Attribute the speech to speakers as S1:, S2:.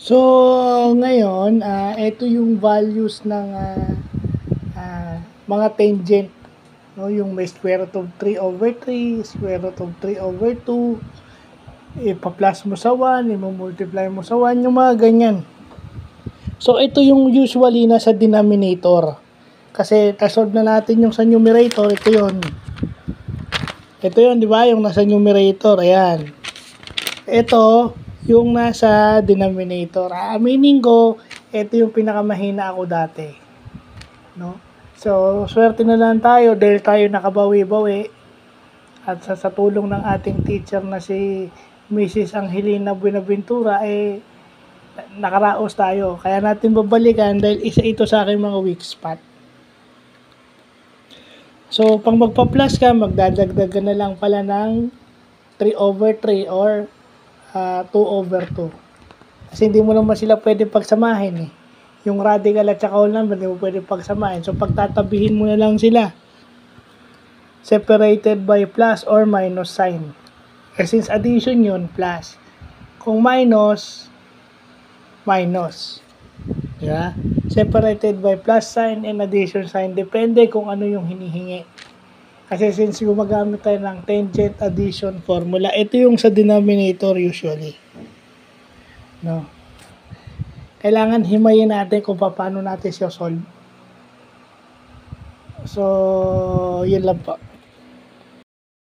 S1: So, ngayon, ito yung values ng mga tangent. No? Yung may square root of 3 over 3, square root of 3 over 2, ipa-plus mo sa 1, i-multiply mo sa 1, yung mga ganyan. So, ito yung usually nasa denominator. Kasi, tasolve na natin yung sa numerator, ito yun. Ito yun, di ba? Yung nasa numerator, ayan. Ito, yung nasa denominator. Meaning ko, ito yung pinakamahina ako dati. No? So, swerte na lang tayo dahil tayo nakabawi-bawi. At sa tulong ng ating teacher na si Mrs. Angelina Buenaventura, nakaraos tayo. Kaya natin babalikan dahil isa ito sa aking mga weak spot. So, pang magpa-plus ka, magdadagdag ka na lang pala ng 3 over 3 or 2 over 2. Kasi hindi mo naman sila pwede pagsamahin eh. Yung radical at saka whole number, hindi mo pwede pagsamahin. So, pagtatabihin mo na lang sila. Separated by plus or minus sign. Since addition yun, plus. Kung minus, minus. Diba? Separated by plus sign and addition sign. Depende kung ano yung hinihingi. Kasi since gumagamit tayo ng tangent addition formula, ito yung sa denominator usually. No? Kailangan himayin natin kung paano natin siya solve. So, yun lang po.